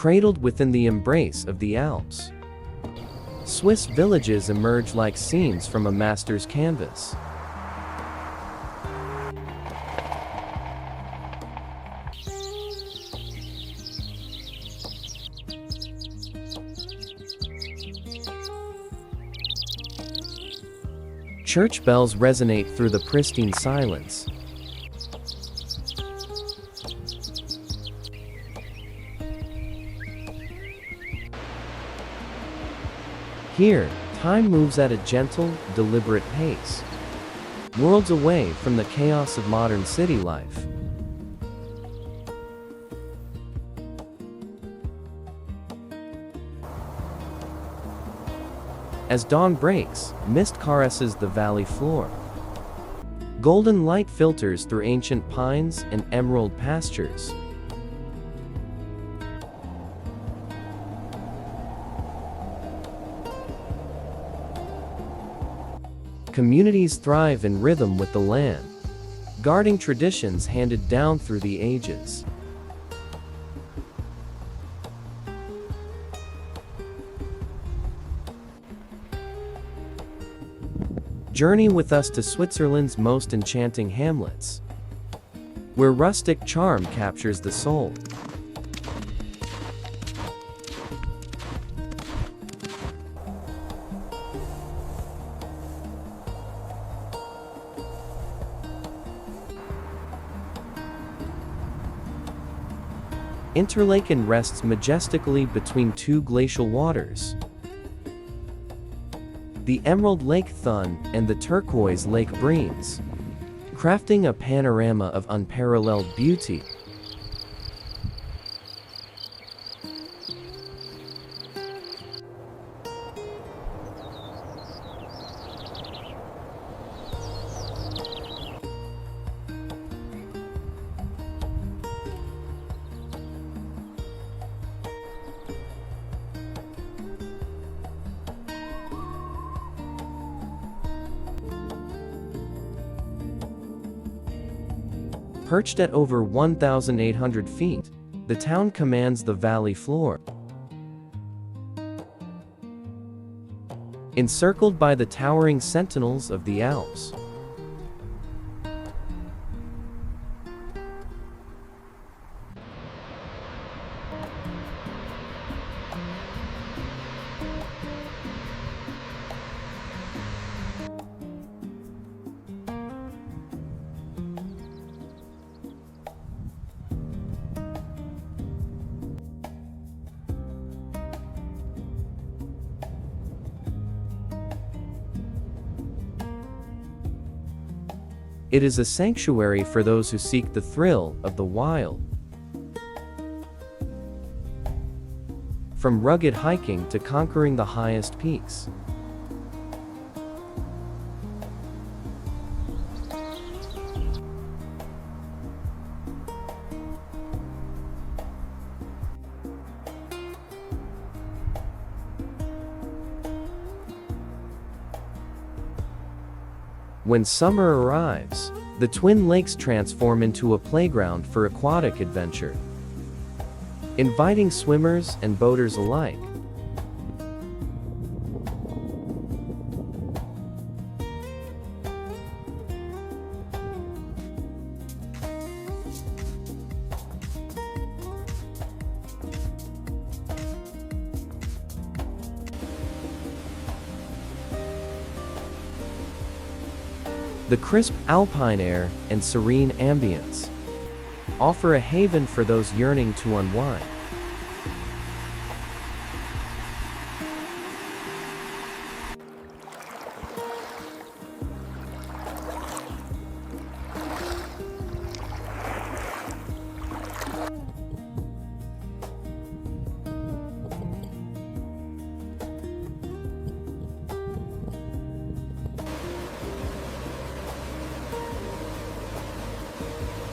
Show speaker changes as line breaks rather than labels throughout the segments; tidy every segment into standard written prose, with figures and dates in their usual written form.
cradled within the embrace of the Alps. Swiss villages emerge like scenes from a master's canvas. Church bells resonate through the pristine silence. Here, time moves at a gentle, deliberate pace, worlds away from the chaos of modern city life. As dawn breaks, mist caresses the valley floor. Golden light filters through ancient pines and emerald pastures. Communities thrive in rhythm with the land, guarding traditions handed down through the ages. Journey with us to Switzerland's most enchanting hamlets, where rustic charm captures the soul. Interlaken rests majestically between two glacial waters, the Emerald Lake Thun and the turquoise Lake Breens, crafting a panorama of unparalleled beauty. Perched at over 1,800 feet, the town commands the valley floor. Encircled by the towering sentinels of the Alps. It is a sanctuary for those who seek the thrill of the wild. From rugged hiking to conquering the highest peaks. When summer arrives, the Twin Lakes transform into a playground for aquatic adventure, inviting swimmers and boaters alike. The crisp alpine air and serene ambience offer a haven for those yearning to unwind.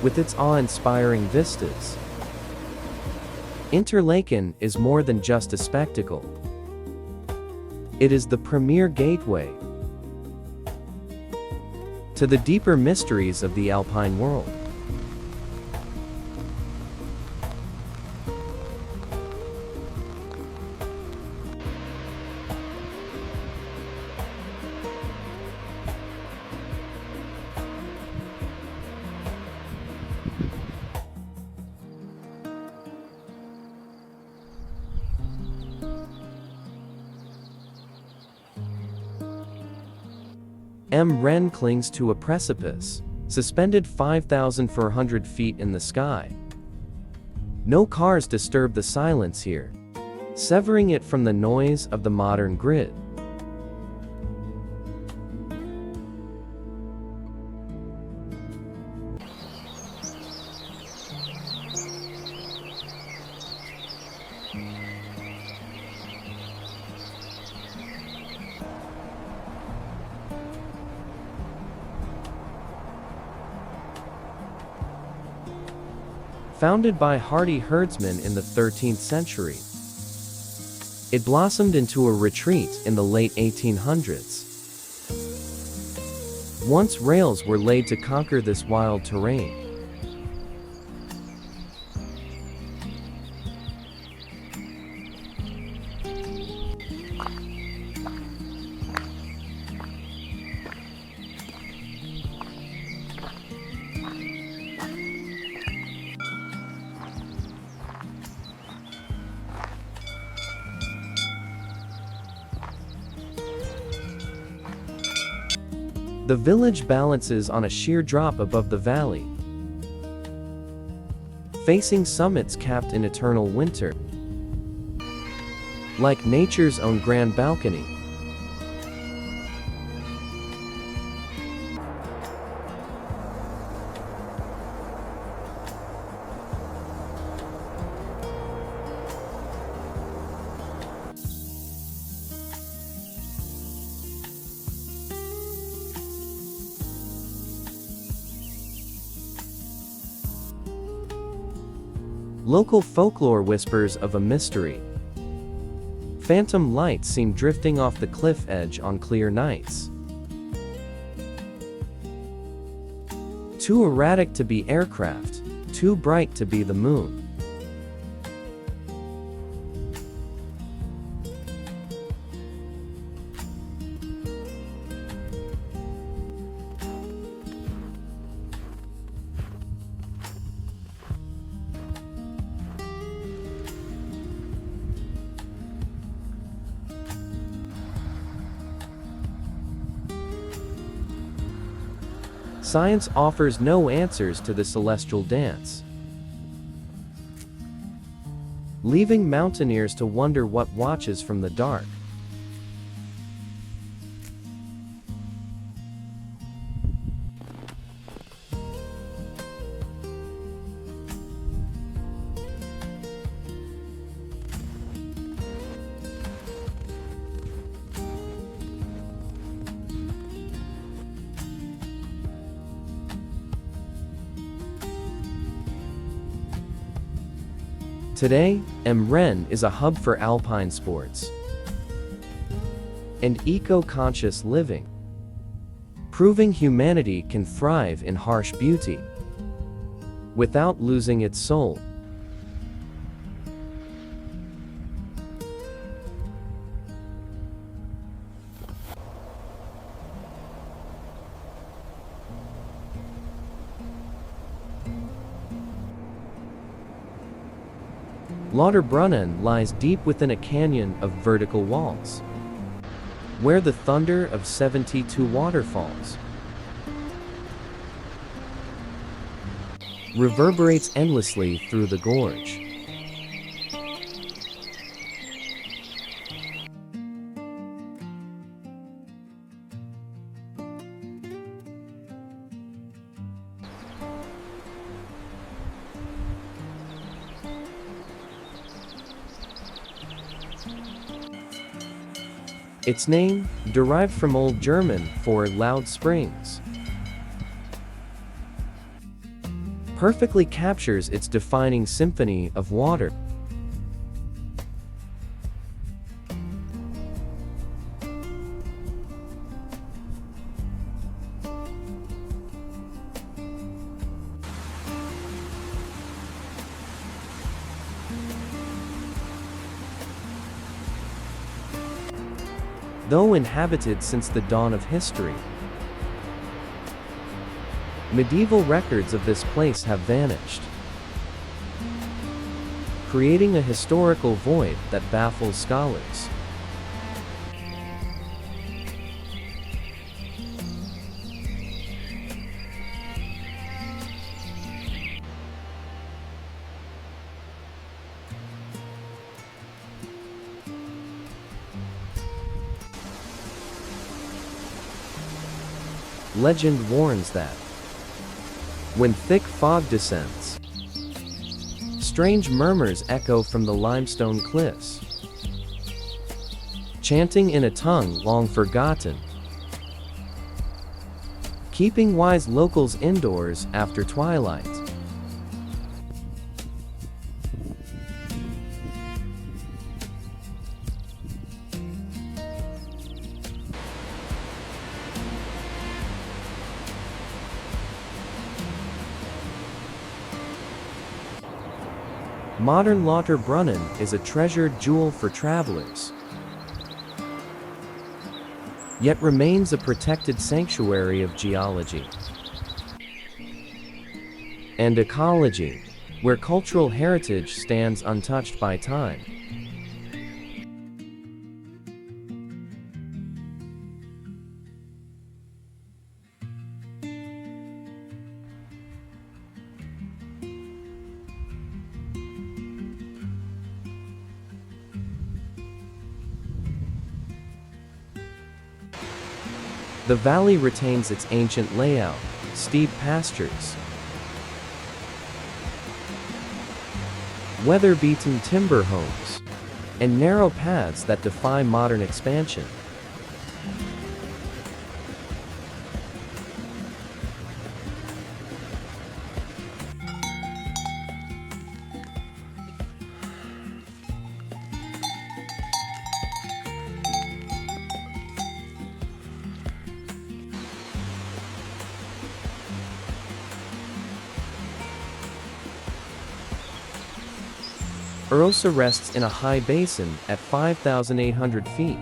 With its awe-inspiring vistas, Interlaken is more than just a spectacle. It is the premier gateway to the deeper mysteries of the alpine world. Ren clings to a precipice, suspended 5,400 feet in the sky. No cars disturb the silence here, severing it from the noise of the modern grid. Founded by hardy herdsmen in the 13th century, it blossomed into a retreat in the late 1800s. Once rails were laid to conquer this wild terrain. The village balances on a sheer drop above the valley, facing summits capped in eternal winter. Like nature's own grand balcony. Local folklore whispers of a mystery. Phantom lights seem drifting off the cliff edge on clear nights. Too erratic to be aircraft, too bright to be the moon. Science offers no answers to the celestial dance, leaving mountaineers to wonder what watches from the dark. Today, Ren is a hub for alpine sports and eco-conscious living, proving humanity can thrive in harsh beauty without losing its soul. Lauterbrunnen lies deep within a canyon of vertical walls, where the thunder of 72 waterfalls reverberates endlessly through the gorge. Its name, derived from Old German for loud springs, perfectly captures its defining symphony of water. Though inhabited since the dawn of history, medieval records of this place have vanished, creating a historical void that baffles scholars. Legend warns that when thick fog descends, strange murmurs echo from the limestone cliffs, chanting in a tongue long forgotten, keeping wise locals indoors after twilight. Modern Lauterbrunnen is a treasured jewel for travelers, yet remains a protected sanctuary of geology and ecology, where cultural heritage stands untouched by time. The valley retains its ancient layout, steep pastures, weather-beaten timber homes, and narrow paths that defy modern expansion. Arosa rests in a high basin at 5,800 feet,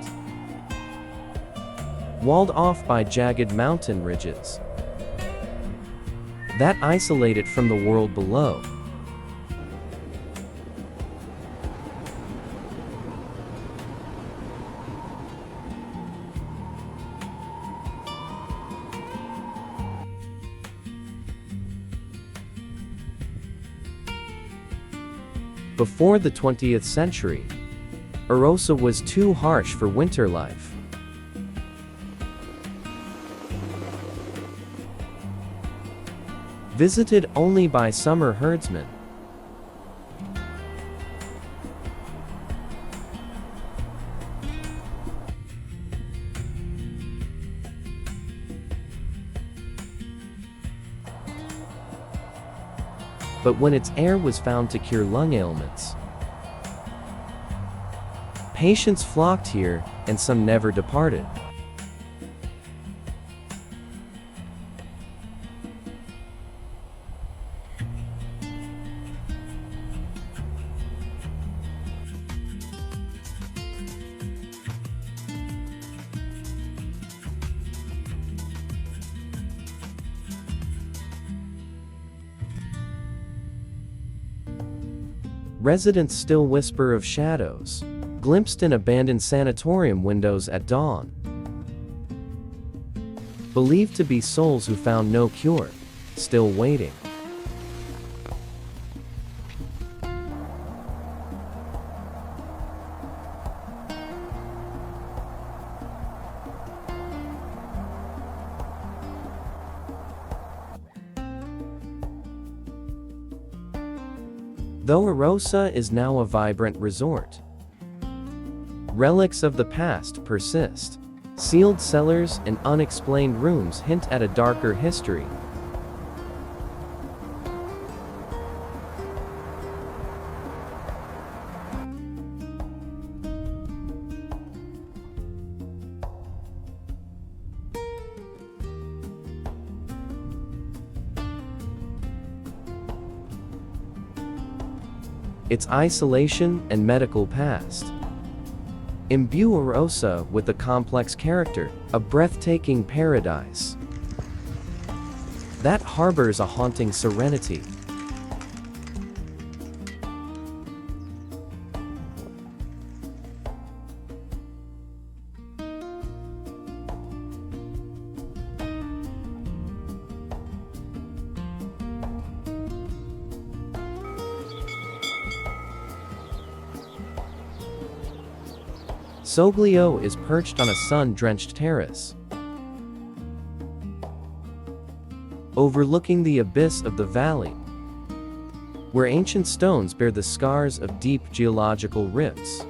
walled off by jagged mountain ridges that isolate it from the world below. Before the 20th century, Arosa was too harsh for winter life. Visited only by summer herdsmen. But when its air was found to cure lung ailments, patients flocked here, and some never departed. Residents still whisper of shadows, glimpsed in abandoned sanatorium windows at dawn, believed to be souls who found no cure, still waiting. Though Arosa is now a vibrant resort, relics of the past persist. Sealed cellars and unexplained rooms hint at a darker history. Its isolation and medical past imbue Arosa with a complex character, a breathtaking paradise that harbors a haunting serenity. Soglio is perched on a sun-drenched terrace, overlooking the abyss of the valley, where ancient stones bear the scars of deep geological rifts.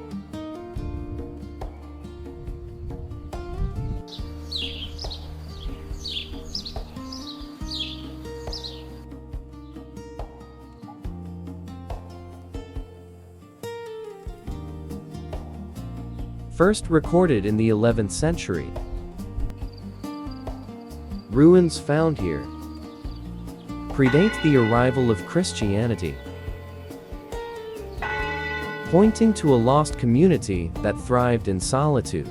First recorded in the 11th century. Ruins found here predate the arrival of Christianity, pointing to a lost community that thrived in solitude,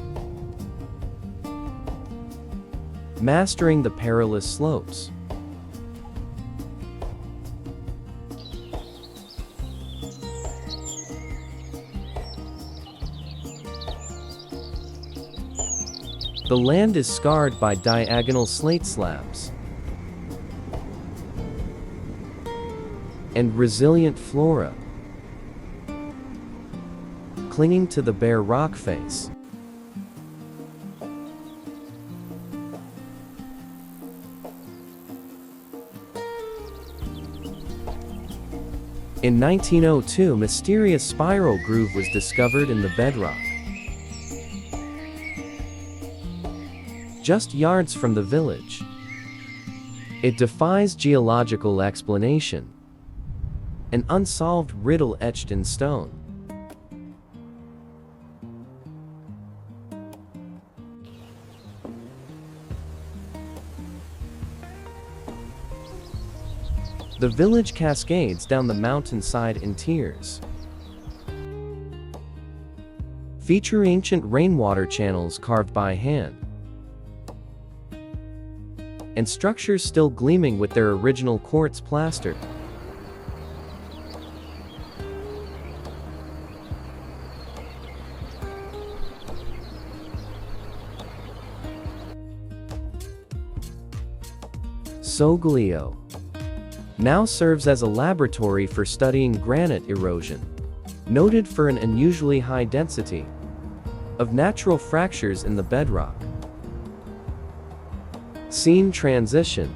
mastering the perilous slopes. The land is scarred by diagonal slate slabs and resilient flora, clinging to the bare rock face. In 1902, a mysterious spiral groove was discovered in the bedrock, just yards from the village. It defies geological explanation, an unsolved riddle etched in stone. The village cascades down the mountainside in tiers, feature ancient rainwater channels carved by hand, and structures still gleaming with their original quartz plaster. Soglio now serves as a laboratory for studying granite erosion, noted for an unusually high density of natural fractures in the bedrock. Scene transition.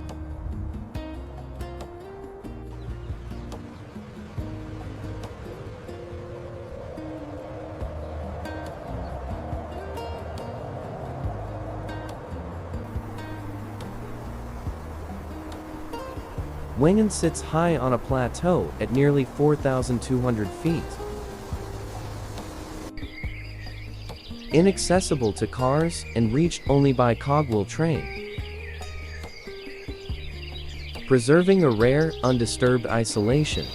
Wengen sits high on a plateau at nearly 4,200 feet. Inaccessible to cars and reached only by cogwheel train, preserving a rare, undisturbed isolation.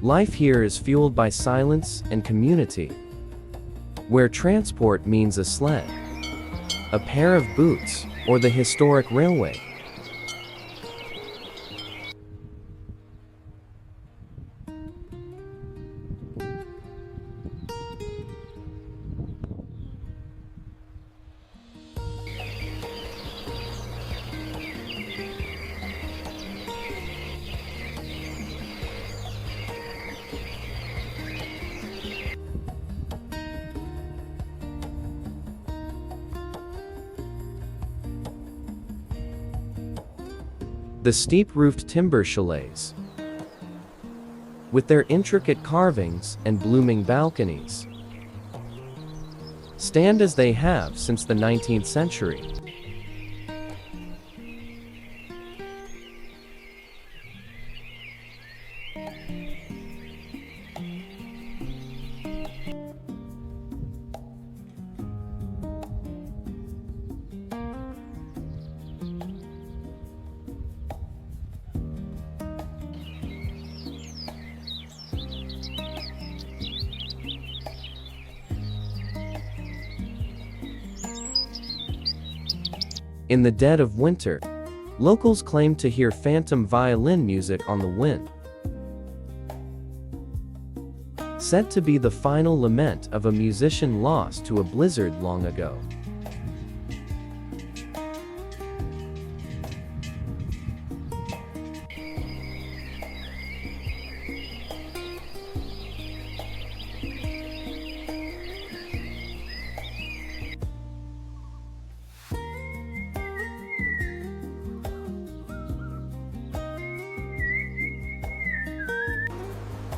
Life here is fueled by silence and community, where transport means a sled, a pair of boots, or the historic railway. The steep-roofed timber chalets, with their intricate carvings and blooming balconies, stand as they have since the 19th century. In the dead of winter, locals claim to hear phantom violin music on the wind, said to be the final lament of a musician lost to a blizzard long ago.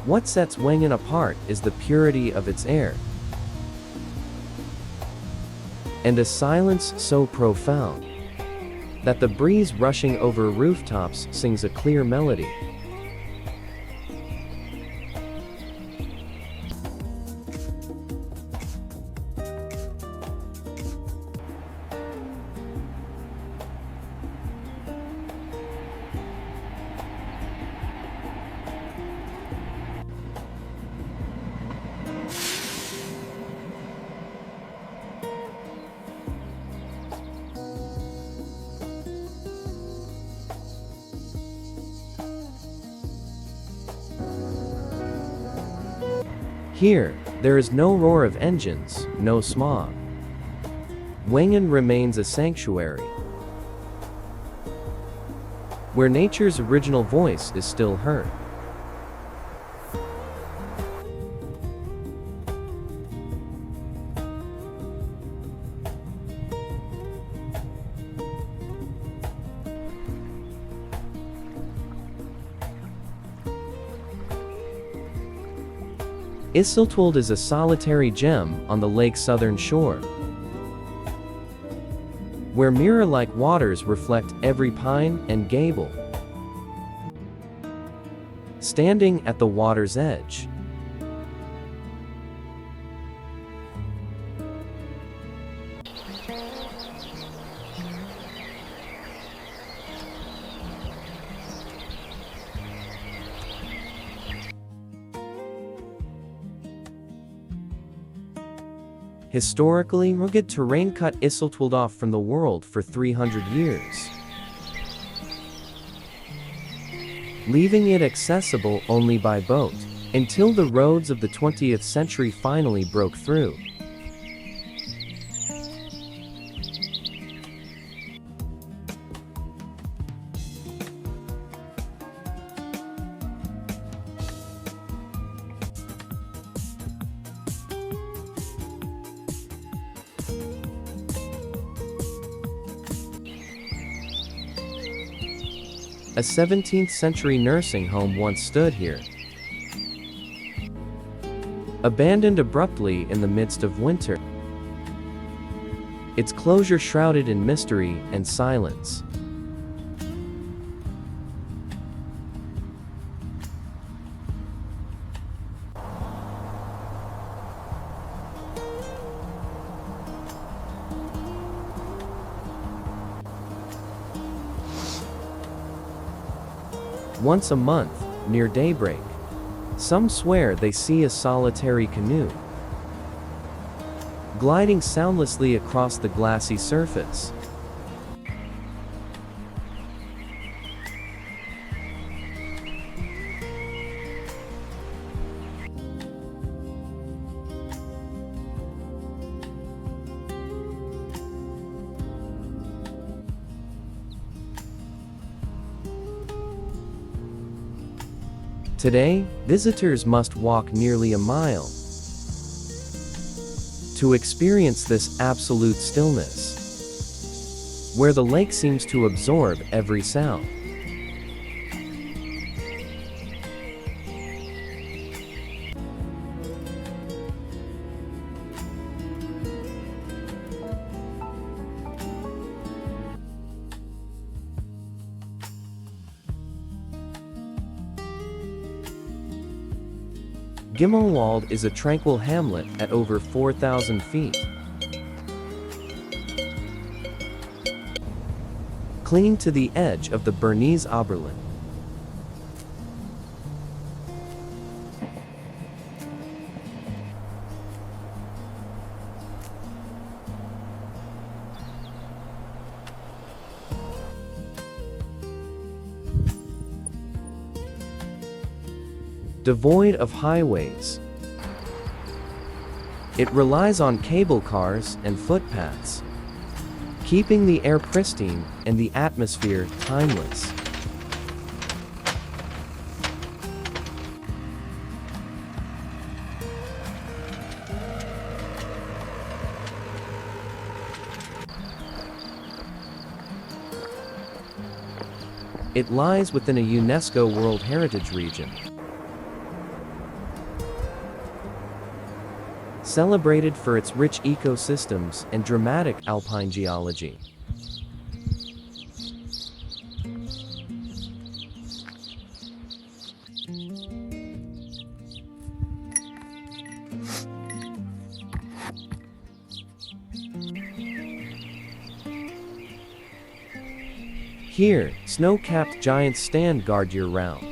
What sets Wengen apart is the purity of its air, and a silence so profound that the breeze rushing over rooftops sings a clear melody. Here, there is no roar of engines, no smog. Wengen remains a sanctuary, where nature's original voice is still heard. Isiltwold is a solitary gem on the lake's southern shore, where mirror-like waters reflect every pine and gable. Standing at the water's edge, historically rugged terrain cut Isiltwold off from the world for 300 years, leaving it accessible only by boat, until the roads of the 20th century finally broke through. A 17th century nursing home once stood here, abandoned abruptly in the midst of winter, its closure shrouded in mystery and silence. Once a month, near daybreak, some swear they see a solitary canoe gliding soundlessly across the glassy surface. Today, visitors must walk nearly a mile to experience this absolute stillness, where the lake seems to absorb every sound. Gimmelwald is a tranquil hamlet at over 4,000 feet, clinging to the edge of the Bernese Oberland. Devoid of highways, It relies on cable cars and footpaths, keeping the air pristine and the atmosphere timeless. It lies within a UNESCO World Heritage Region, celebrated for its rich ecosystems and dramatic alpine geology. Here, snow-capped giants stand guard year-round,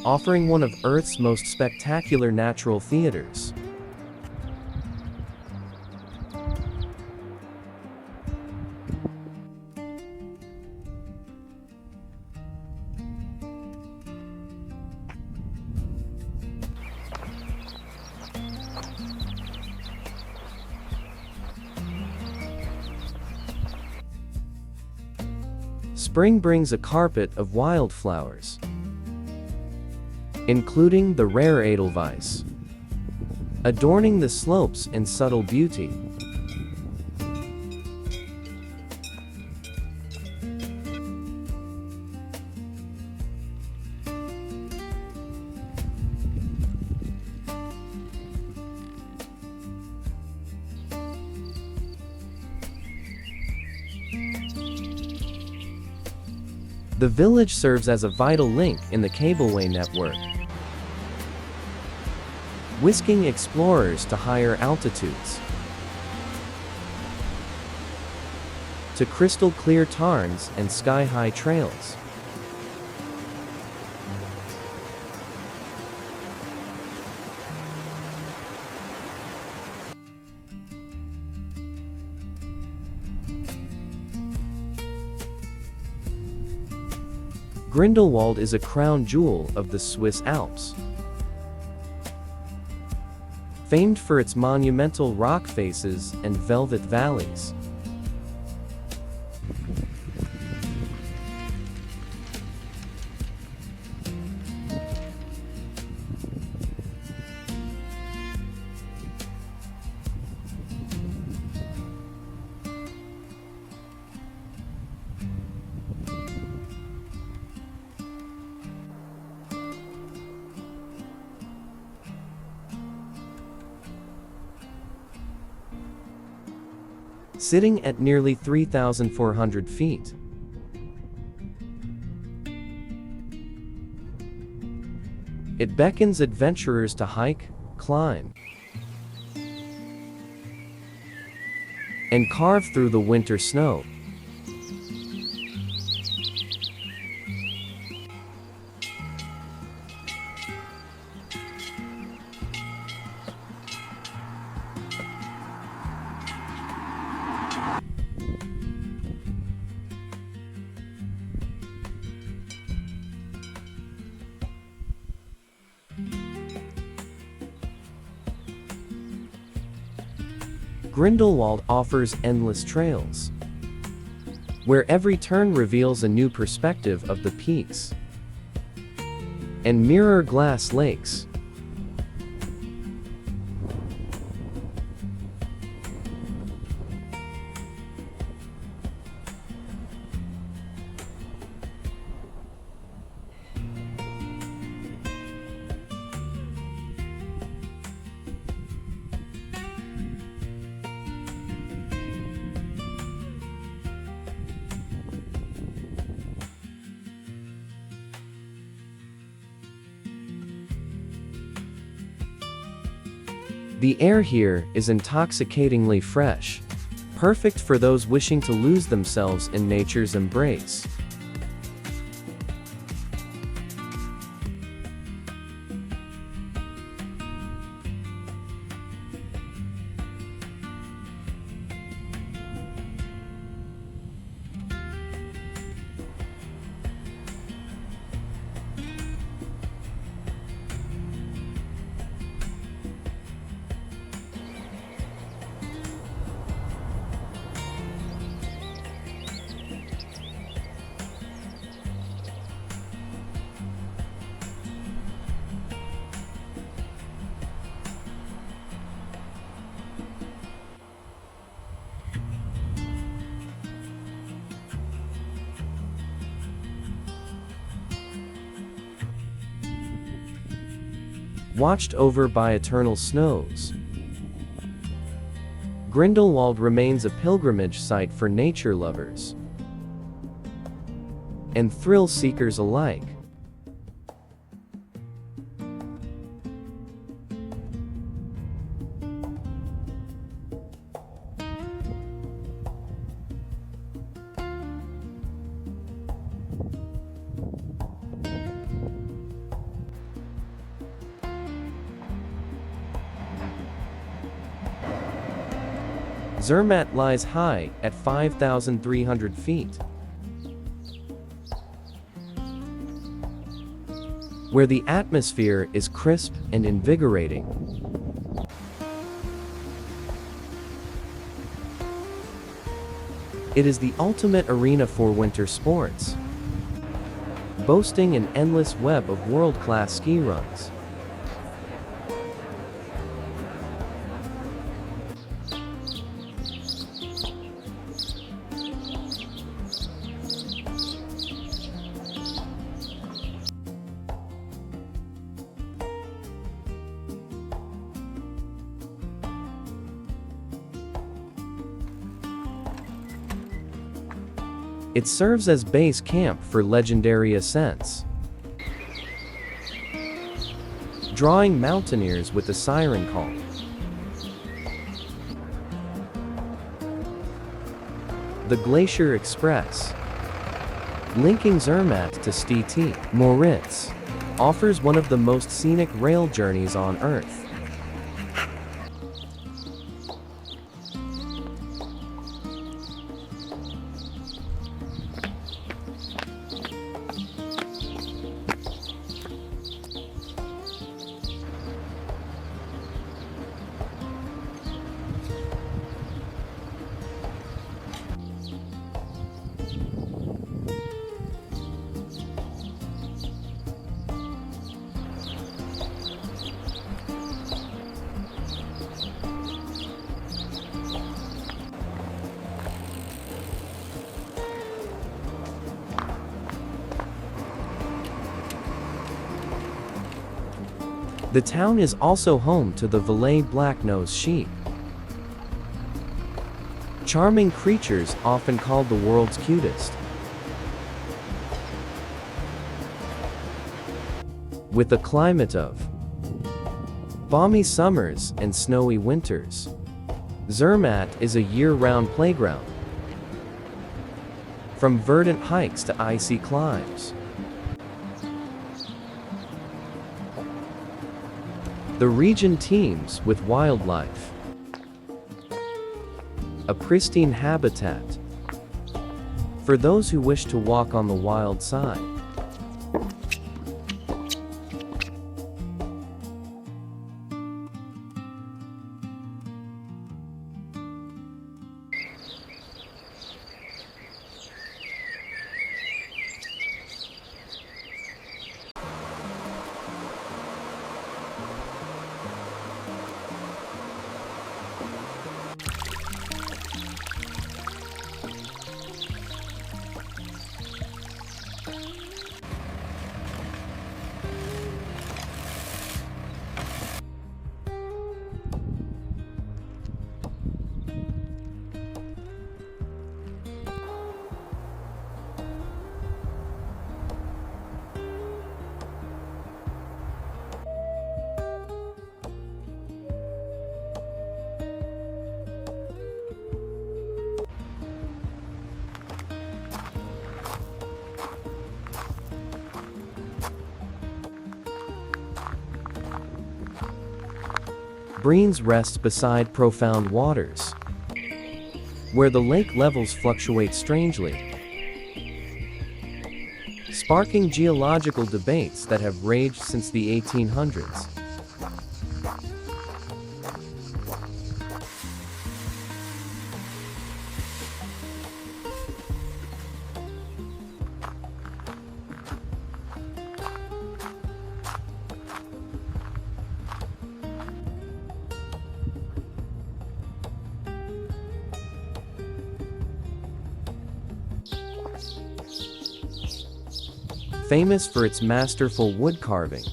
offering one of Earth's most spectacular natural theaters. Spring brings a carpet of wildflowers, including the rare edelweiss, adorning the slopes in subtle beauty. The village serves as a vital link in the cableway network, whisking explorers to higher altitudes, to crystal-clear tarns and sky-high trails. Grindelwald is a crown jewel of the Swiss Alps, famed for its monumental rock faces and velvet valleys. Sitting at nearly 3,400 feet, it beckons adventurers to hike, climb, and carve through the winter snow. Grindelwald offers endless trails, where every turn reveals a new perspective of the peaks and mirror glass lakes. The air here is intoxicatingly fresh, perfect for those wishing to lose themselves in nature's embrace. watched over by eternal snows. Grindelwald remains a pilgrimage site for nature lovers and thrill seekers alike. Zermatt lies high at 5,300 feet, where the atmosphere is crisp and invigorating. It is the ultimate arena for winter sports, boasting an endless web of world-class ski runs. It serves as base camp for legendary ascents, drawing mountaineers with a siren call. The Glacier Express, linking Zermatt to St. Moritz, offers one of the most scenic rail journeys on Earth. The town is also home to the Valais black-nosed sheep, charming creatures often called the world's cutest. With a climate of balmy summers and snowy winters, Zermatt is a year-round playground, from verdant hikes to icy climbs. The region teems with wildlife, a pristine habitat for those who wish to walk on the wild side. Breens rests beside profound waters, where the lake levels fluctuate strangely, sparking geological debates that have raged since the 1800s. Famous for its masterful wood carving,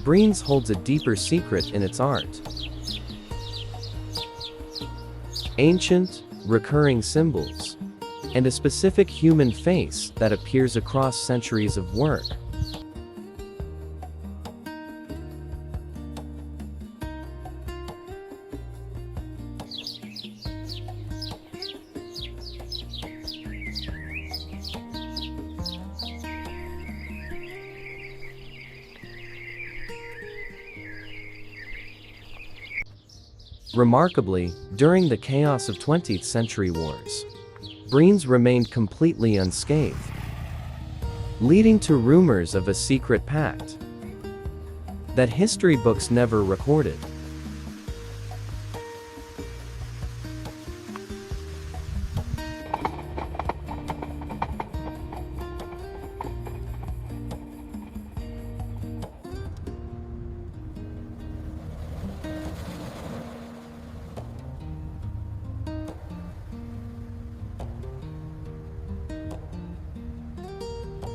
Brienz holds a deeper secret in its art. Ancient, recurring symbols, and a specific human face that appears across centuries of work. Remarkably, during the chaos of 20th century wars, Brienz remained completely unscathed, leading to rumors of a secret pact that history books never recorded.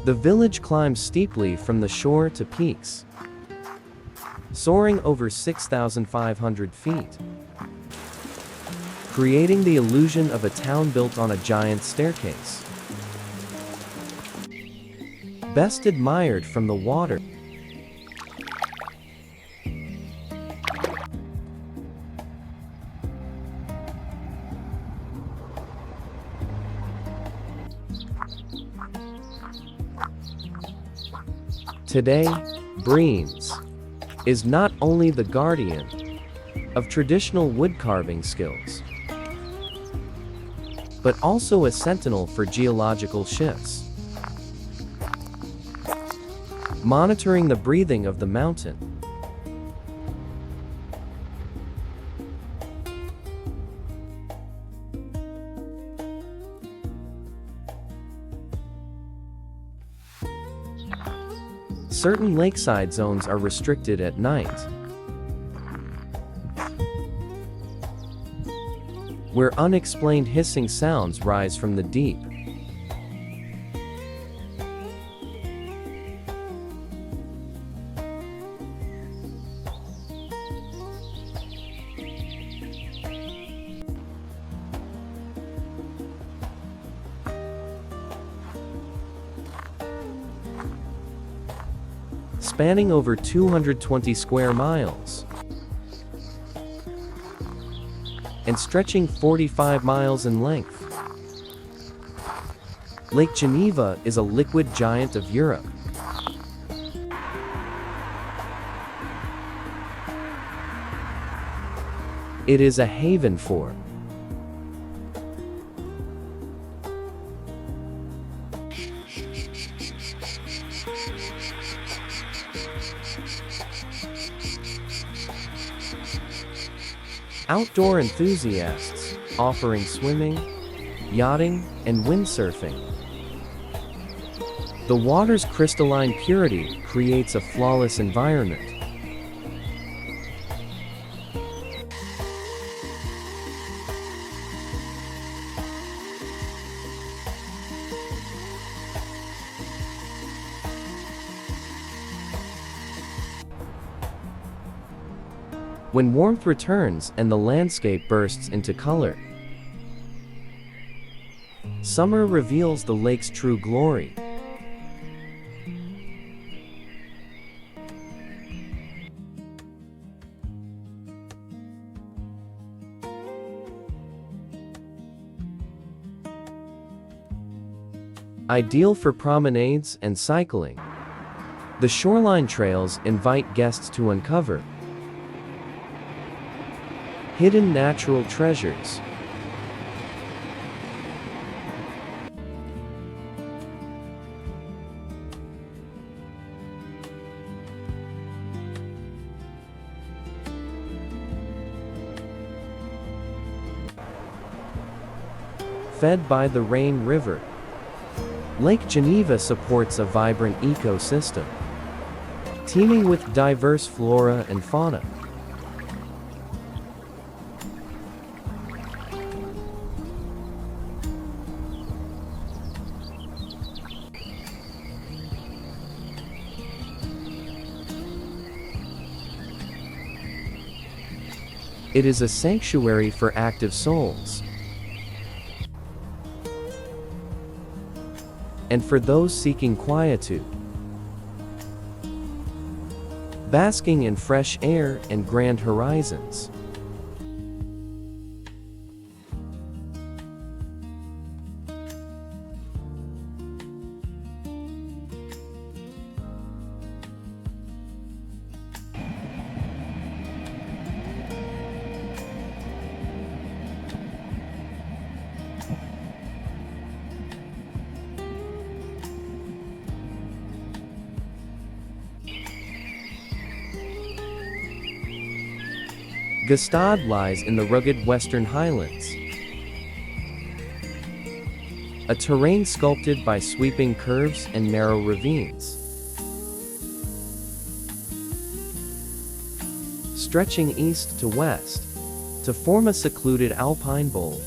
The village climbs steeply from the shore to peaks, soaring over 6,500 feet, creating the illusion of a town built on a giant staircase. Best admired from the water. Today, Brienz is not only the guardian of traditional woodcarving skills, but also a sentinel for geological shifts, monitoring the breathing of the mountain. Certain lakeside zones are restricted at night, where unexplained hissing sounds rise from the deep. Spanning over 220 square miles and stretching 45 miles in length, Lake Geneva is a liquid giant of Europe. It is a haven for outdoor enthusiasts, offering swimming, yachting, and windsurfing. The water's crystalline purity creates a flawless environment. When warmth returns and the landscape bursts into color, summer reveals the lake's true glory. Ideal for promenades and cycling, the shoreline trails invite guests to uncover hidden natural treasures. Fed by the Rhine River, Lake Geneva supports a vibrant ecosystem, teeming with diverse flora and fauna. It is a sanctuary for active souls, and for those seeking quietude, basking in fresh air and grand horizons. Gstaad lies in the rugged Western Highlands, a terrain sculpted by sweeping curves and narrow ravines, stretching east to west to form a secluded alpine bowl.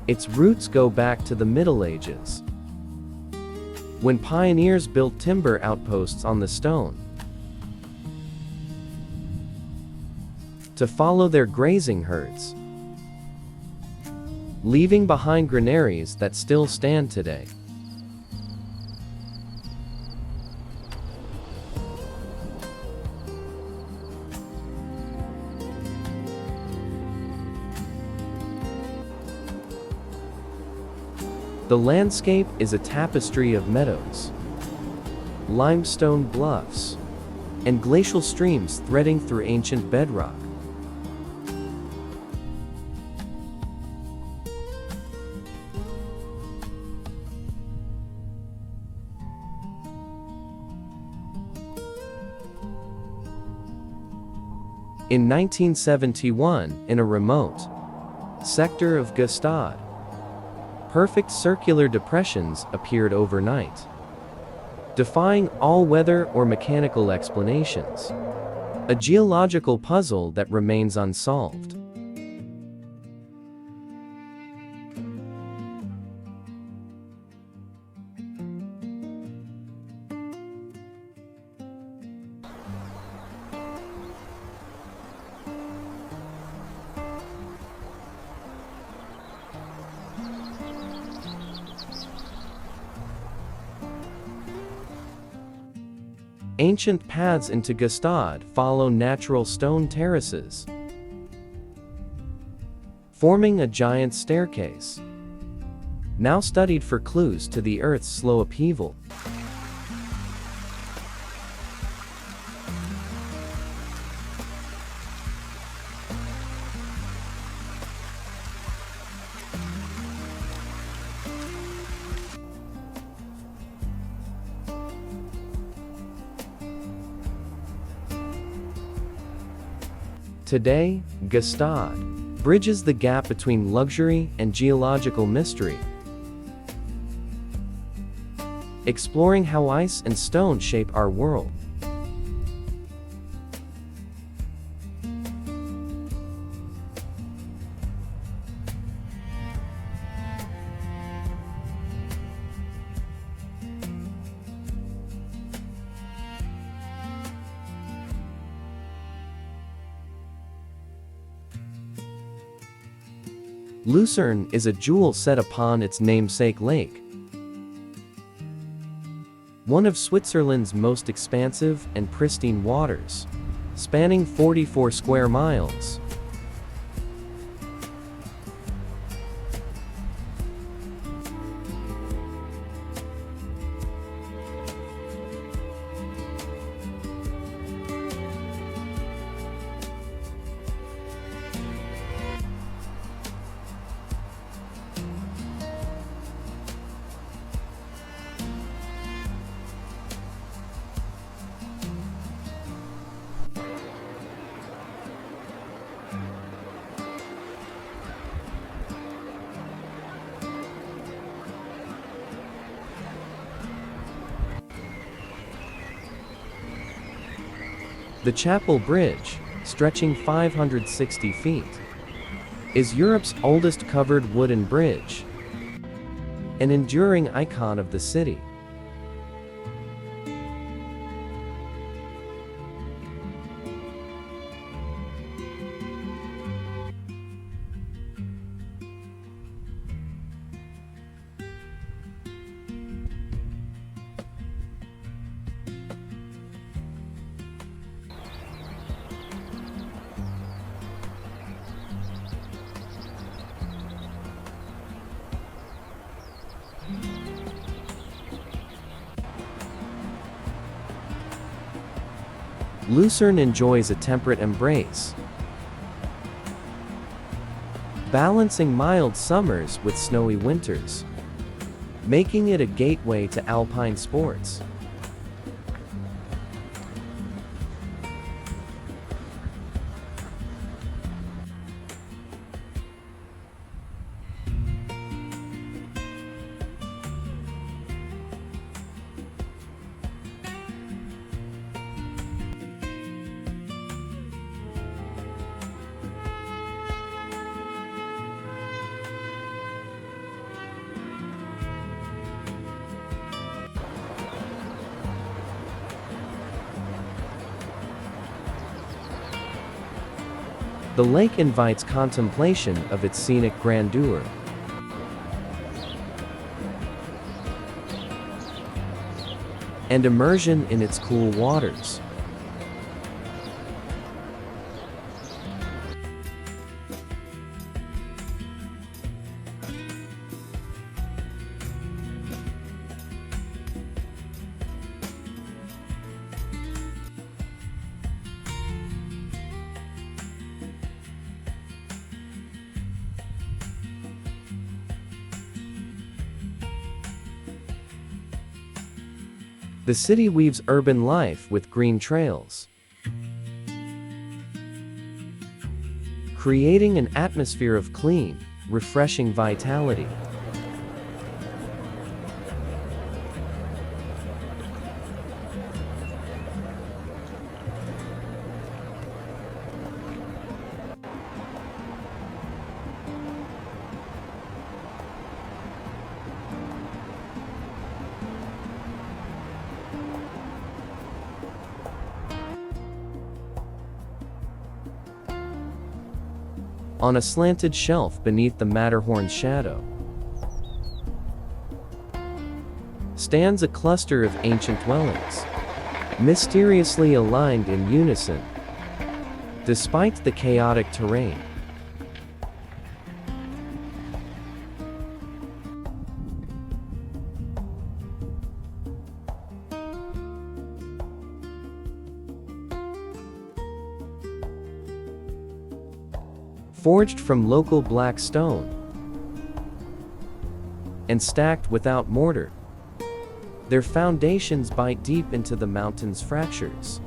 Its roots go back to the Middle Ages, when pioneers built timber outposts on the stone to follow their grazing herds, leaving behind granaries that still stand today. The landscape is a tapestry of meadows, limestone bluffs, and glacial streams threading through ancient bedrock. In 1971, in a remote sector of Gstaad, perfect circular depressions appeared overnight, defying all weather or mechanical explanations. A geological puzzle that remains unsolved. Ancient paths into Gstaad follow natural stone terraces, forming a giant staircase, now studied for clues to the Earth's slow upheaval. Today, Gstaad bridges the gap between luxury and geological mystery, exploring how ice and stone shape our world. Lucerne is a jewel set upon its namesake lake, one of Switzerland's most expansive and pristine waters, spanning 44 square miles. The Chapel Bridge, stretching 560 feet, is Europe's oldest covered wooden bridge, an enduring icon of the city. Lucerne enjoys a temperate embrace, balancing mild summers with snowy winters, making it a gateway to alpine sports. The lake invites contemplation of its scenic grandeur. And immersion in its cool waters. The city weaves urban life with green trails, creating an atmosphere of clean, refreshing vitality. On a slanted shelf beneath the Matterhorn's shadow stands a cluster of ancient dwellings, mysteriously aligned in unison, despite the chaotic terrain. Forged from local black stone and stacked without mortar, their foundations bite deep into the mountain's fractures.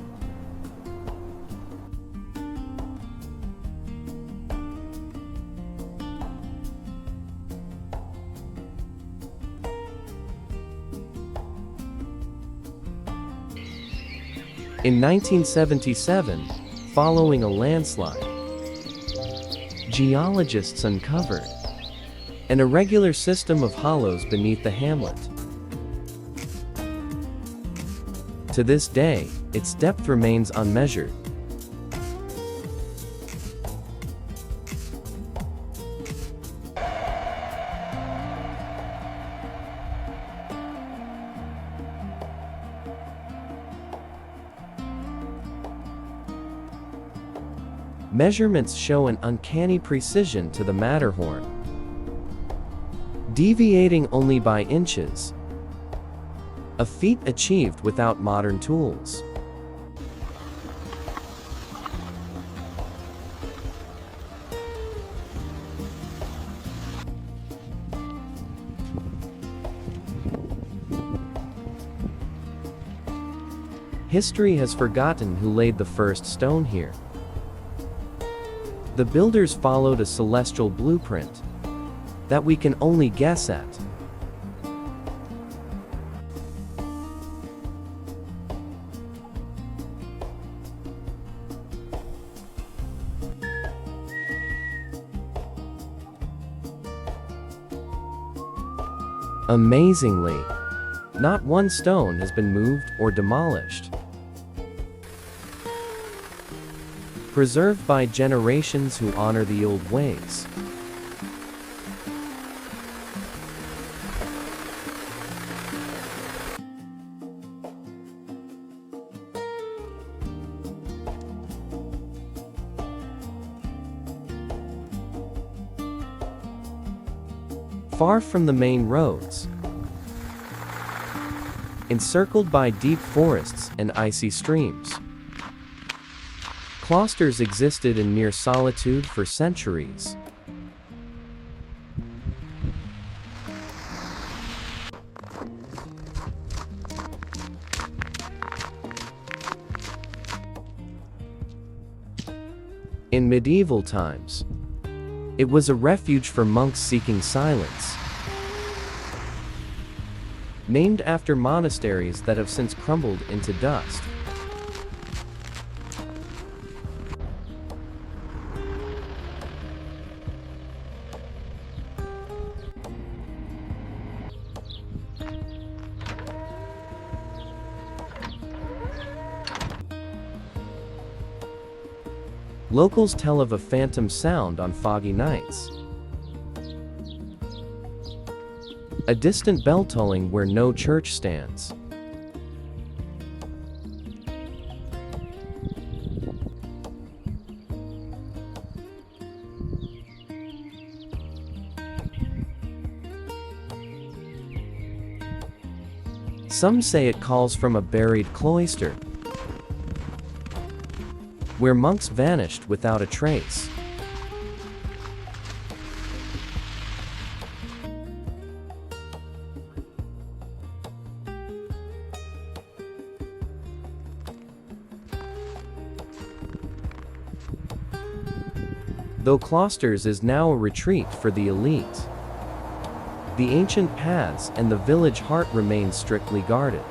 In 1977, following a landslide, geologists uncovered an irregular system of hollows beneath the hamlet. To this day, its depth remains unmeasured. Measurements show an uncanny precision to the Matterhorn, deviating only by inches, a feat achieved without modern tools. History has forgotten who laid the first stone here. The builders followed a celestial blueprint that we can only guess at. Amazingly, not one stone has been moved or demolished. Preserved by generations who honor the old ways. Far from the main roads, encircled by deep forests and icy streams, cloisters existed in near solitude for centuries. In medieval times, it was a refuge for monks seeking silence, named after monasteries that have since crumbled into dust. Locals tell of a phantom sound on foggy nights. A distant bell tolling where no church stands. Some say it calls from a buried cloister, where monks vanished without a trace. Though Cloisters is now a retreat for the elite, the ancient paths and the village heart remain strictly guarded.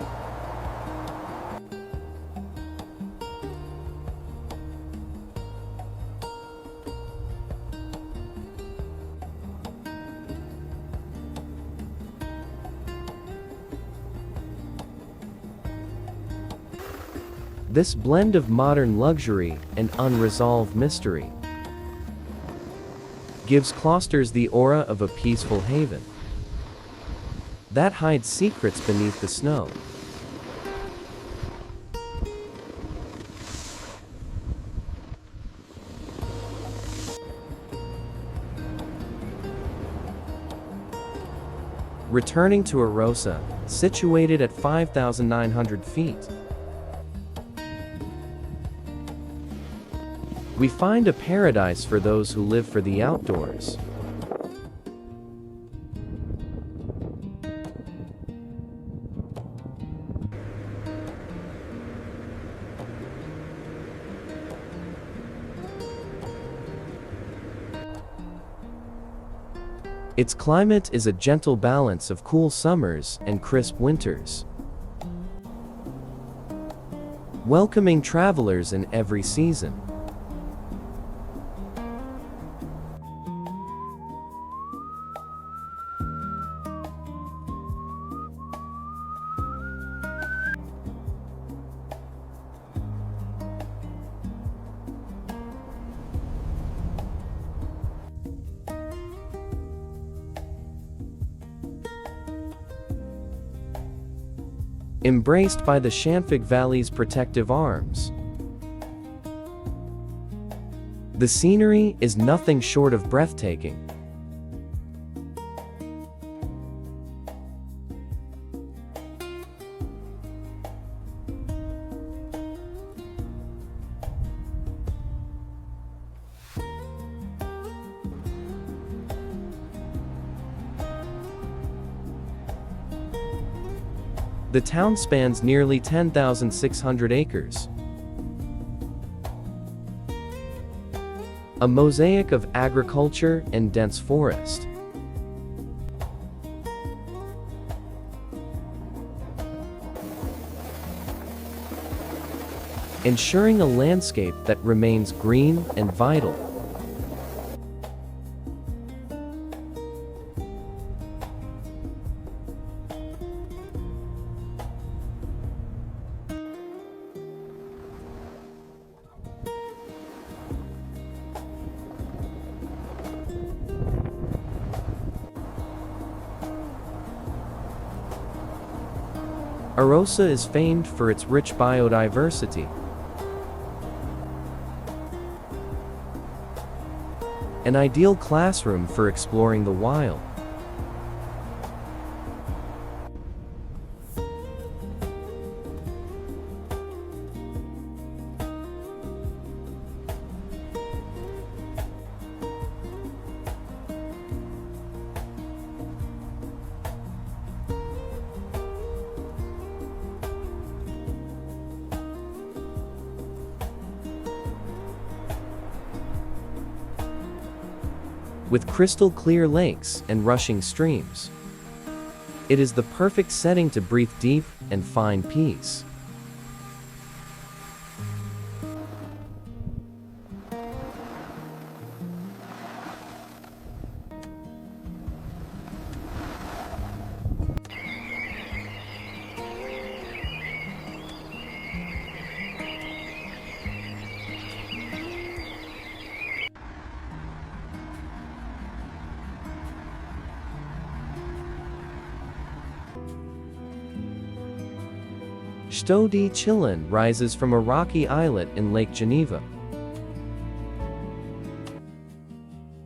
This blend of modern luxury and unresolved mystery gives Cloisters the aura of a peaceful haven that hides secrets beneath the snow. Returning to Arosa, situated at 5,900 feet, we find a paradise for those who live for the outdoors. Its climate is a gentle balance of cool summers and crisp winters, welcoming travelers in every season. Embraced by the Shanfig Valley's protective arms, the scenery is nothing short of breathtaking. The town spans nearly 10,600 acres, a mosaic of agriculture and dense forest. Ensuring a landscape that remains green and vital. Arosa is famed for its rich biodiversity. An ideal classroom for exploring the wild. With crystal clear lakes and rushing streams. It is the perfect setting to breathe deep and find peace. Sto di Chillon rises from a rocky islet in Lake Geneva.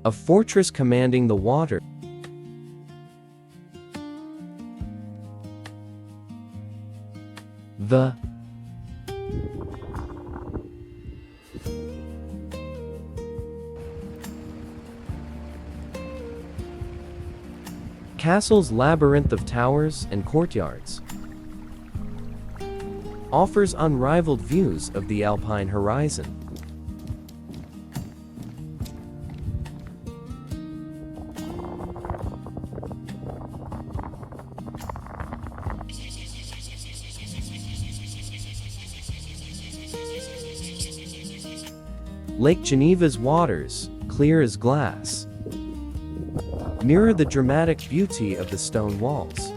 A fortress commanding the water. The castle's labyrinth of towers and courtyards offers unrivaled views of the alpine horizon. Lake Geneva's waters, clear as glass, mirror the dramatic beauty of the stone walls.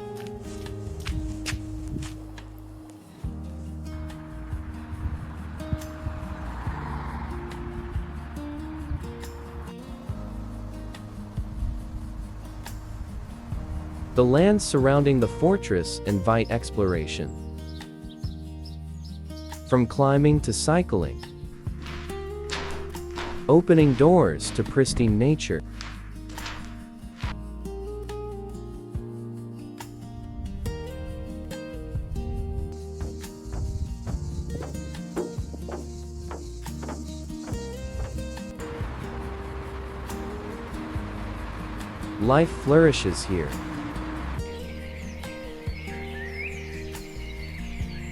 The lands surrounding the fortress invite exploration. From climbing to cycling, opening doors to pristine nature. Life flourishes here.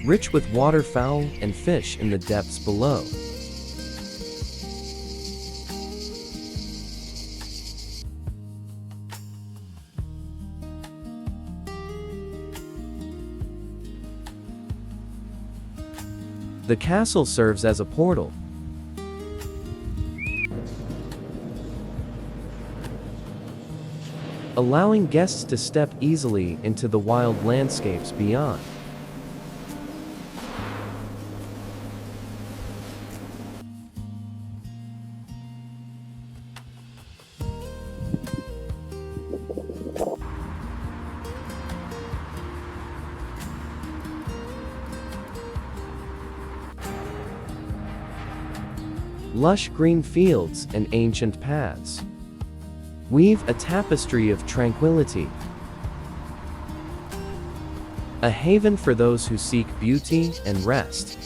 Rich with waterfowl and fish in the depths below. The castle serves as a portal, allowing guests to step easily into the wild landscapes beyond. Lush green fields and ancient paths weave a tapestry of tranquility, a haven for those who seek beauty and rest.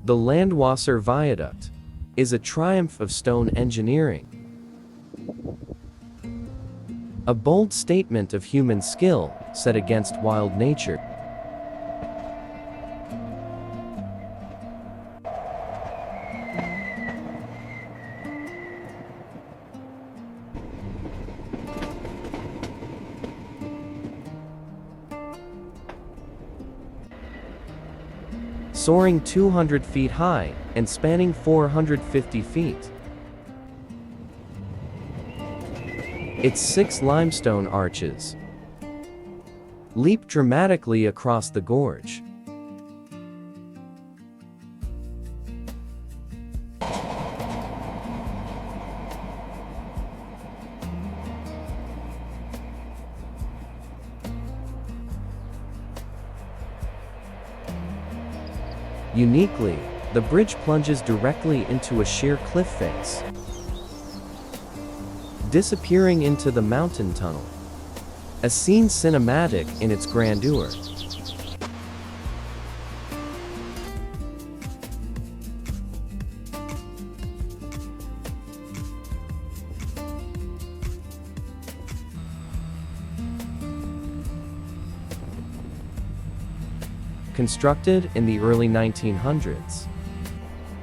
The Landwasser Viaduct is a triumph of stone engineering, a bold statement of human skill set against wild nature. Soaring 200 feet high and spanning 450 feet. Its 6 limestone arches leap dramatically across the gorge. Uniquely, the bridge plunges directly into a sheer cliff face, disappearing into the mountain tunnel. A scene cinematic in its grandeur. Constructed in the early 1900s,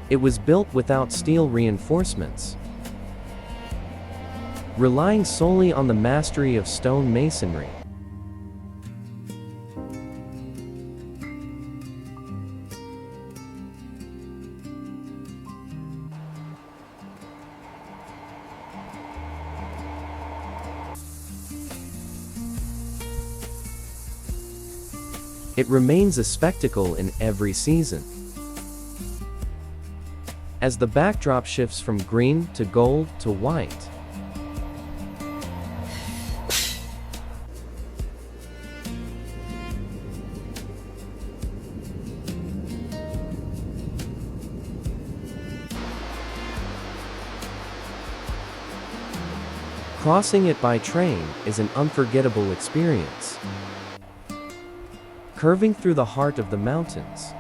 it was built without steel reinforcements, relying solely on the mastery of stone masonry. It remains a spectacle in every season. As the backdrop shifts from green to gold to white, crossing it by train is an unforgettable experience. Curving through the heart of the mountains,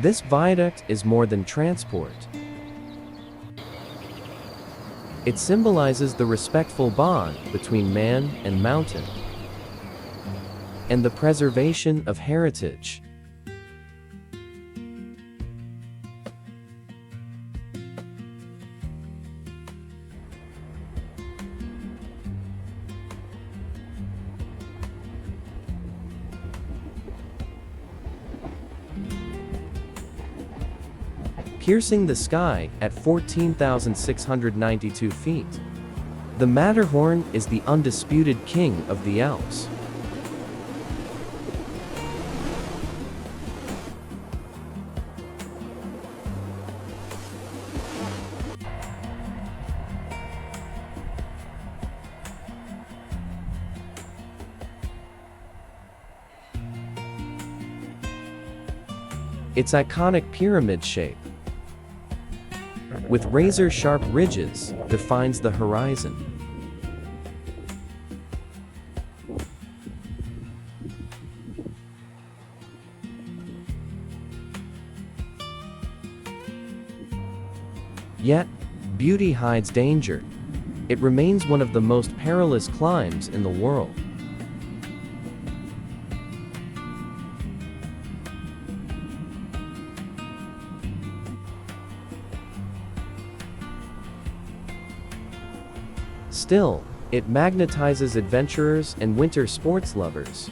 this viaduct is more than transport. It symbolizes the respectful bond between man and mountain, and the preservation of heritage. Piercing the sky at 14,692 feet, the Matterhorn is the undisputed king of the Alps. Its iconic pyramid shape, with razor-sharp ridges, defines the horizon. Yet, beauty hides danger. It remains one of the most perilous climbs in the world. Still, it magnetizes adventurers and winter sports lovers,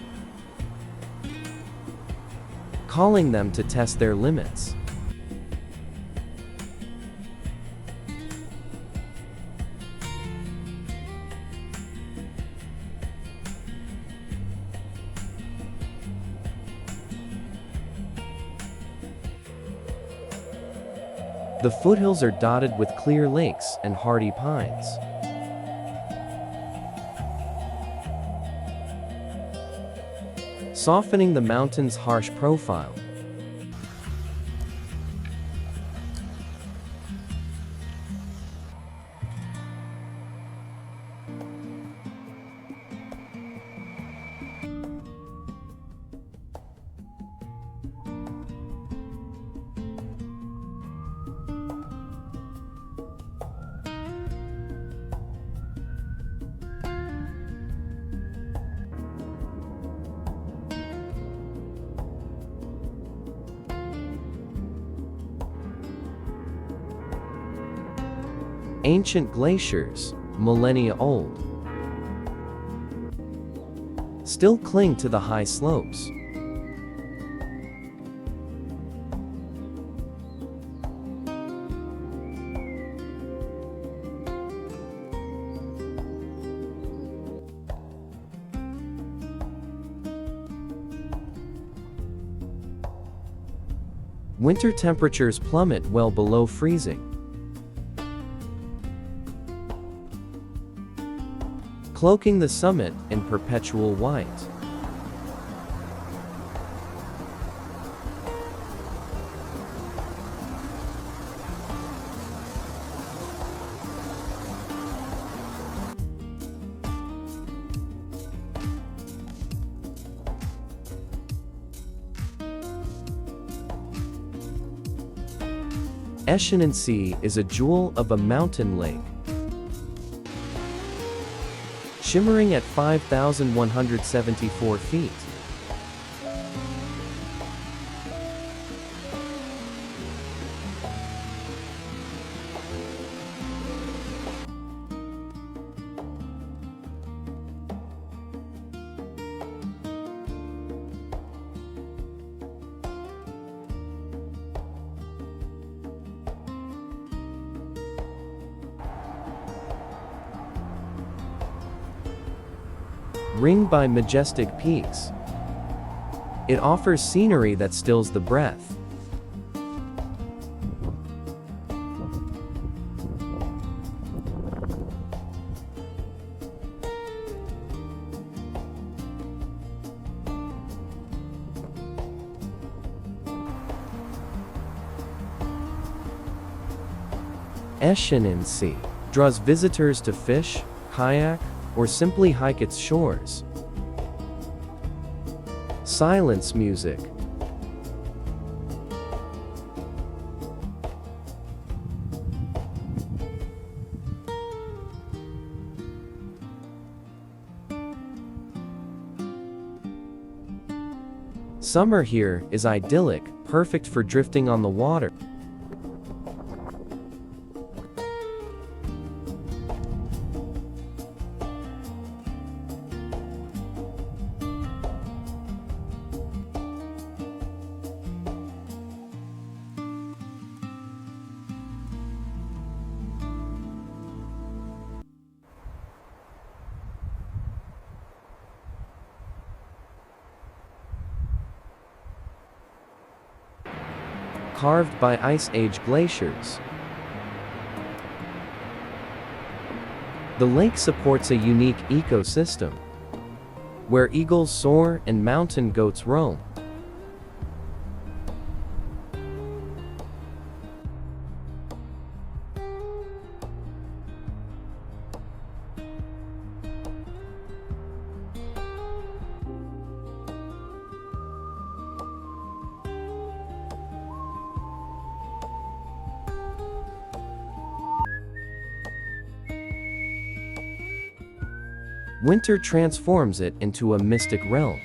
calling them to test their limits. The foothills are dotted with clear lakes and hardy pines, softening the mountain's harsh profile. Ancient glaciers, millennia old. still cling to the high slopes. Winter temperatures plummet well below freezing. Cloaking the summit in perpetual white. Enchanting is a jewel of a mountain lake, shimmering at 5,174 feet. Ringed by majestic peaks, it offers scenery that stills the breath. Enchanting draws visitors to fish, kayak, or simply hike its shores. Silence music. Summer here is idyllic, perfect for drifting on the water. Carved by Ice Age glaciers. The lake supports a unique ecosystem, where eagles soar and mountain goats roam. Winter transforms it into a mystic realm,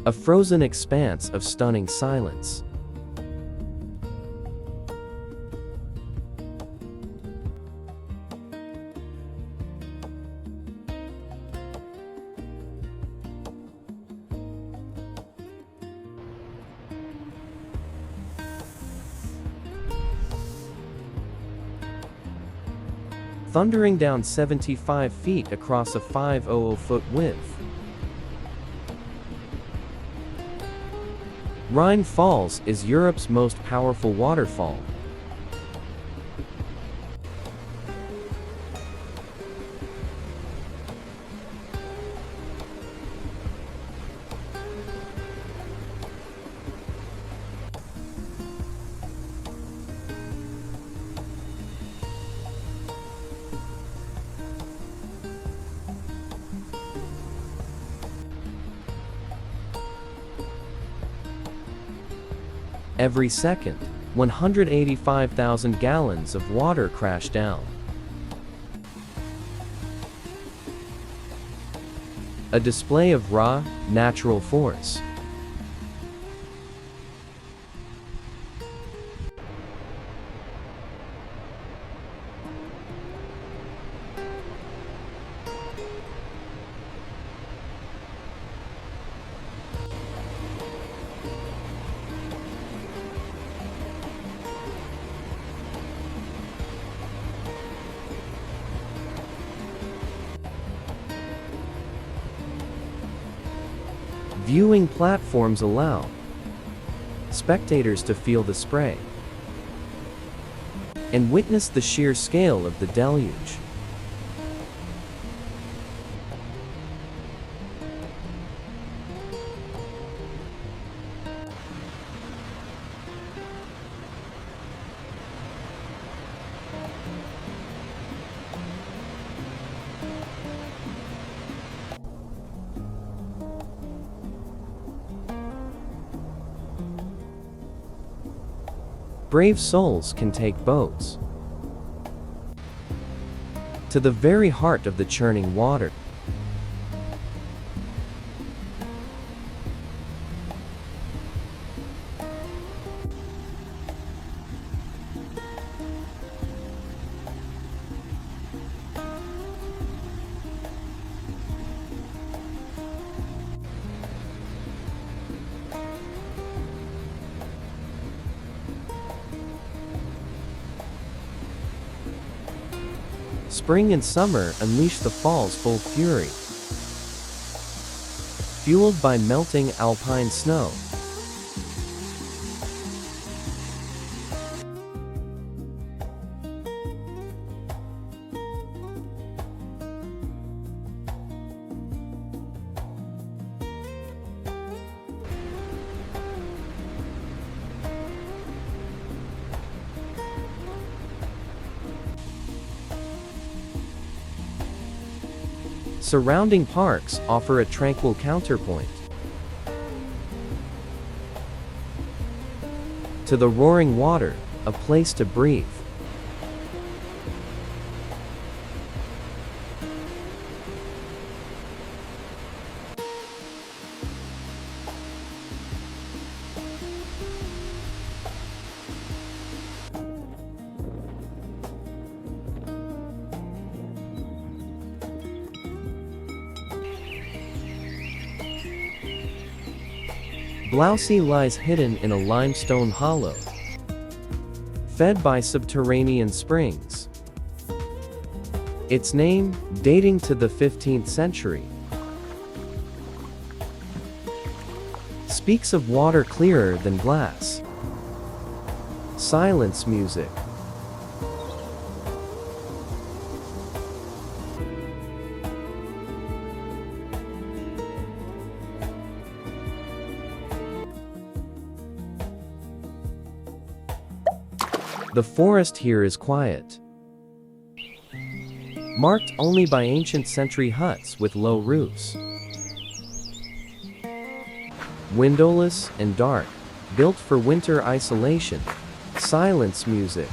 a frozen expanse of stunning silence. Thundering down 75 feet across a 500-foot width. Rhine Falls is Europe's most powerful waterfall. Every second, 185,000 gallons of water crash down. A display of raw, natural force. Viewing platforms allow spectators to feel the spray and witness the sheer scale of the deluge. Brave souls can take boats to the very heart of the churning water. Spring and summer unleash the fall's full fury, fueled by melting alpine snow. Surrounding parks offer a tranquil counterpoint to the roaring water, a place to breathe. Blousey lies hidden in a limestone hollow, fed by subterranean springs. Its name, dating to the 15th century, speaks of water clearer than glass. Silence music. The forest here is quiet, marked only by ancient century huts with low roofs. Windowless and dark, built for winter isolation. Silence music.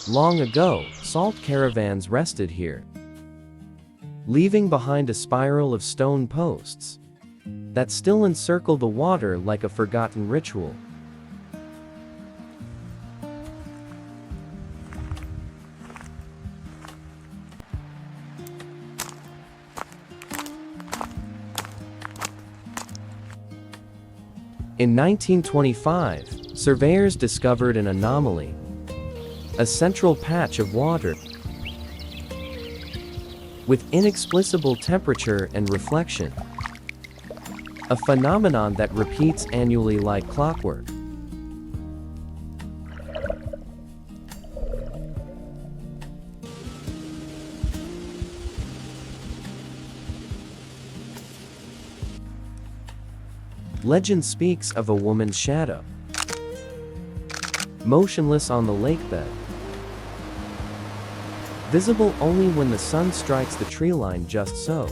Long ago, salt caravans rested here, leaving behind a spiral of stone posts that still encircle the water like a forgotten ritual. In 1925, surveyors discovered an anomaly, a central patch of water with inexplicable temperature and reflection, a phenomenon that repeats annually like clockwork. Legend speaks of a woman's shadow, motionless on the lakebed, visible only when the sun strikes the tree line just so.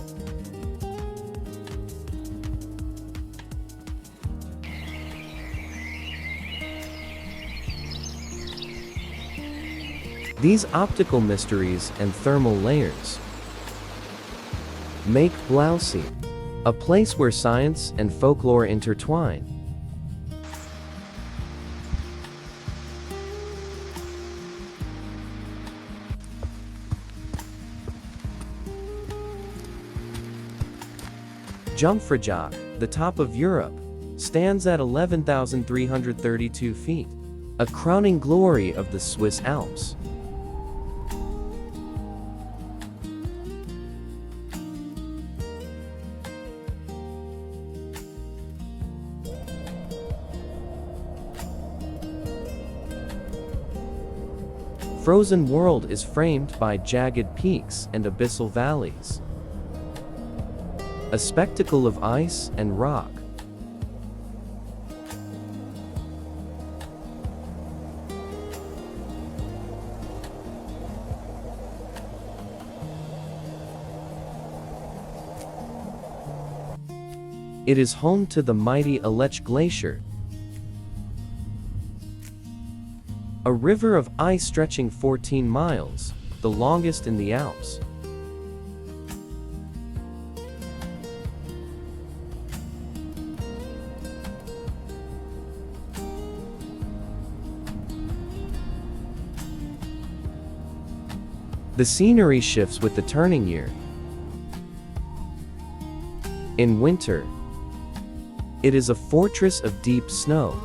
These optical mysteries and thermal layers make Blousey a place where science and folklore intertwine. Jungfraujoch, the top of Europe, stands at 11,332 feet. a crowning glory of the Swiss Alps. Frozen world is framed by jagged peaks and abyssal valleys, a spectacle of ice and rock. It is home to the mighty Alech Glacier, a river of ice stretching 14 miles, the longest in the Alps. The scenery shifts with the turning year. In winter, it is a fortress of deep snow,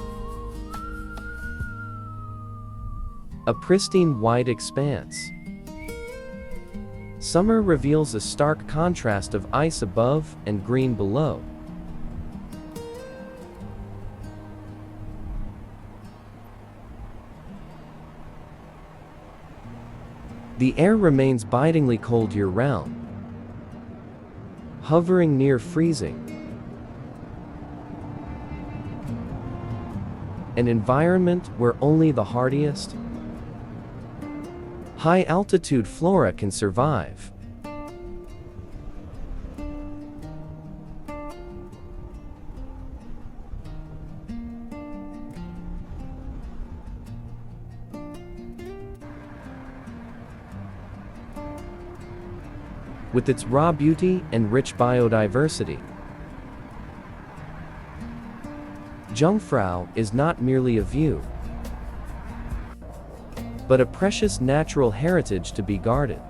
a pristine white expanse. Summer reveals a stark contrast of ice above and green below. The air remains bitingly cold year-round, hovering near freezing. An environment where only the hardiest, high-altitude flora can survive. With its raw beauty and rich biodiversity, Jungfrau is not merely a view, but a precious natural heritage to be guarded.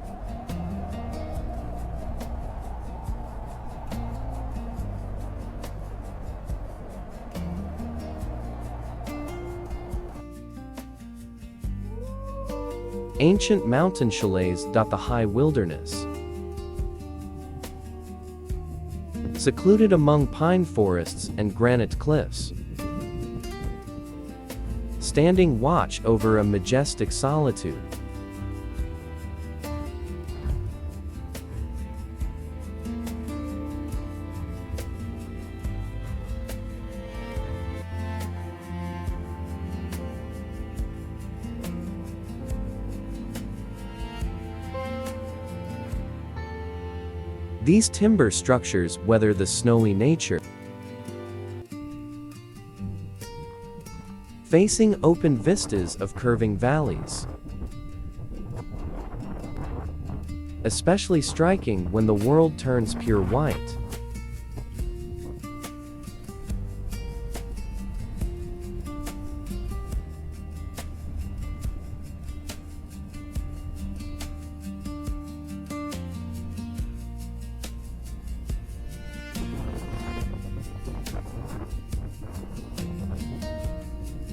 Ancient mountain chalets dot the high wilderness. Secluded among pine forests and granite cliffs, standing watch over a majestic solitude. These timber structures weather the snowy nature, facing open vistas of curving valleys. Especially striking when the world turns pure white.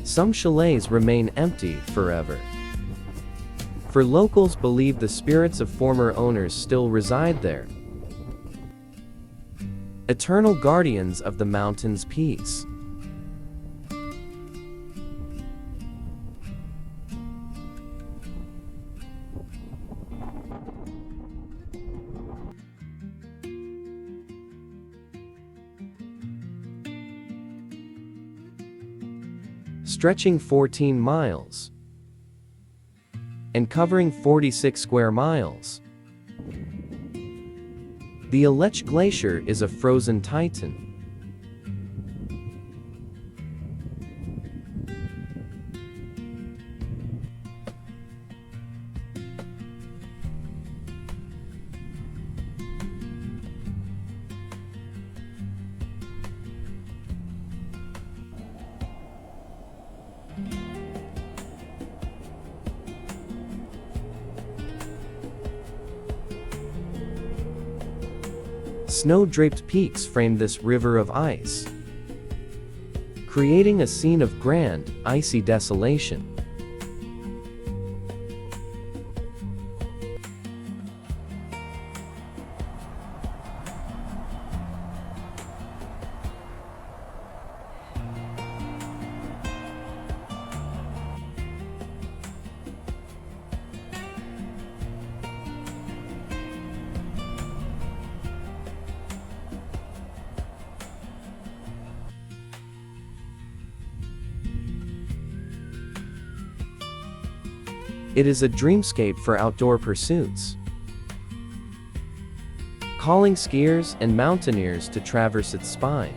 Some chalets remain empty forever, for locals believe the spirits of former owners still reside there, eternal guardians of the mountain's peace. Stretching 14 miles and covering 46 square miles, the Alech Glacier is a frozen titan. Snow-draped peaks frame this river of ice, creating a scene of grand, icy desolation. It is a dreamscape for outdoor pursuits, calling skiers and mountaineers to traverse its spine.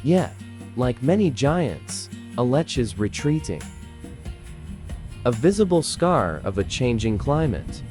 Yet, like many giants, Aletsch is retreating, a visible scar of a changing climate.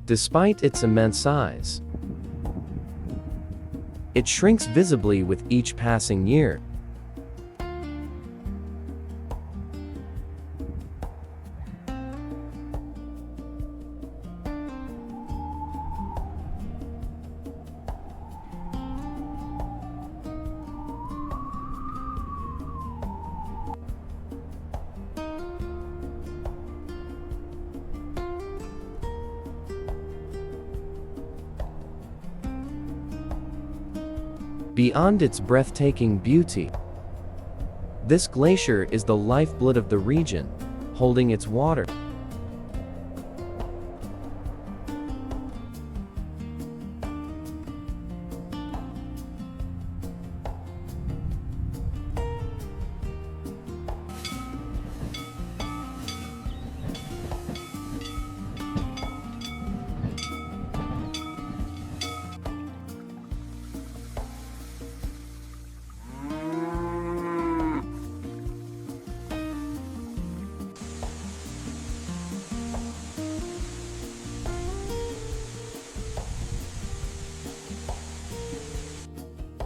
Despite its immense size, it shrinks visibly with each passing year. Beyond its breathtaking beauty, this glacier is the lifeblood of the region, holding its water.